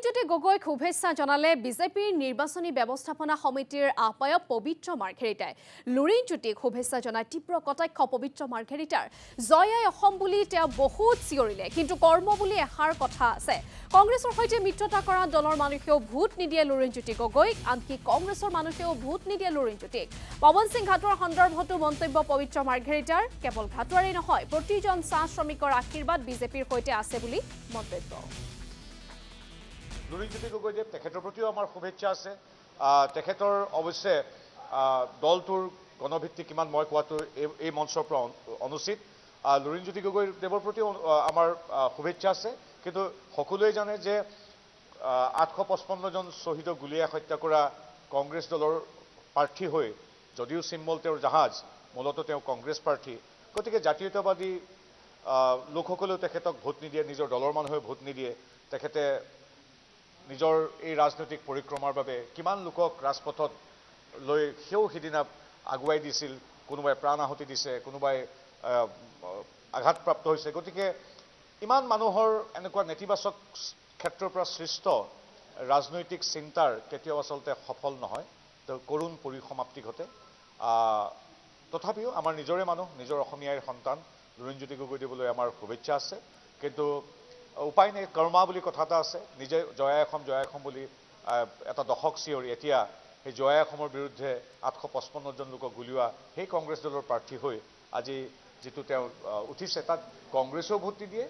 জ্যোতি গগৈক শুভেচ্ছা জনালে বিজেপিৰ নিৰ্বাচনী ব্যৱস্থাপনা সমিতিৰ আহ্বায়ক পবিত্ৰ মাৰ্ঘেৰিটাই লুৰিণজ্যোতিক শুভেচ্ছা জনাই তীব্ৰ কটাক্ষ পবিত্ৰ মাৰ্ঘেৰিটাৰ জয় অসম বুলি তেওঁ বহুত চিঞৰিলে কিন্তু কৰ্ম বুলি এষাৰ কথা আছে কংগ্ৰেছৰ সৈতে মিত্ৰতা কৰা দলৰ মানুহেও ভোট নিদিয়ে লুৰিণজ্যোতি গগৈক আনকি কংগ্ৰেছৰ মানুহেও ভোট নিদিয়ে লুৰিণজ্যোতিক পৱন সিং ঘাটোৱাৰ সন্দৰ্ভতো মন্তব্য পবিত্ৰ মাৰ্ঘেৰিটাৰ কেৱল ঘাটোৱাৰেই নহয় প্ৰতিজন চাহ শ্ৰমিকৰ আশীৰ্বাদ বিজেপিৰ সৈতে আছে বুলি মন্তব্য লুৰিণজ্যোতি গগৈদেৱ তেখেতৰ প্ৰতিও আমাৰ শুভেচ্ছা আছে তেখেতৰ অৱশ্যে দলটোৰ গণভিত্তিক কিমান মই কোৱাটো এই মঞ্চৰ পৰা অনুচিত লুৰিণজ্যোতি গগৈদেৱৰ প্ৰতিও আমাৰ শুভেচ্ছা আছে কিন্তু সকলোৱে জানে যে 855 জন শ্বহীদক গুলীয়াই হত্যা কৰা কংগ্ৰেছ দলৰ প্ৰাৰ্থী হৈ যদিও চিম্বল তেওঁৰ জাহাজ মূলতঃ তেওঁ কংগ্ৰেছ প্ৰাৰ্থী গতিকে জাতীয়তাবাদী লোকসকলেও তেখেতক ভোট নিদিয়ে নিজৰ দলৰ মানুহে ভোট নিদিয়ে তেখেতে নিজৰ এই ৰাজনৈতিক পৰিক্ৰমাৰ বাবে কিমান লোকক ৰাজপথত লৈ সিদিনা আগুৱাই দিছিল কোনোবাই প্ৰাণ আহুতি দিছে কোনোবাই আঘাতপ্ৰাপ্ত হৈছে গতিকে ইমান মানুহৰ এনেকুৱা নেতিবাচক ক্ষেত্ৰৰ পৰা সৃষ্ট ৰাজনৈতিক চিন্তাৰ কেতিয়াও আচলতে সফল নহয় কৰুণ পৰিসমাপ্তি ঘটে তথাপিও আমাৰ নিজৰে মানুহ নিজৰ অসমীয়াৰ সন্তান লুৰিণজ্যোতি গগৈদেৱলৈ আমাৰ শুভেচ্ছা আছে কিন্তু উপায় নাই কৰ্মা বুলি কথা এটা আছে নিজে জয় অসম বুলি এটা দশক চিঞৰি এতিয়া সেই জয় অসমৰ বিৰুদ্ধে 855 জন লোকক গুলিওৱা সেই কংগ্ৰেছ দলৰ প্ৰাৰ্থী হৈ আজি যিটো তেওঁ উঠিছে তাত কংগ্ৰেছেও ভোট নিদিয়ে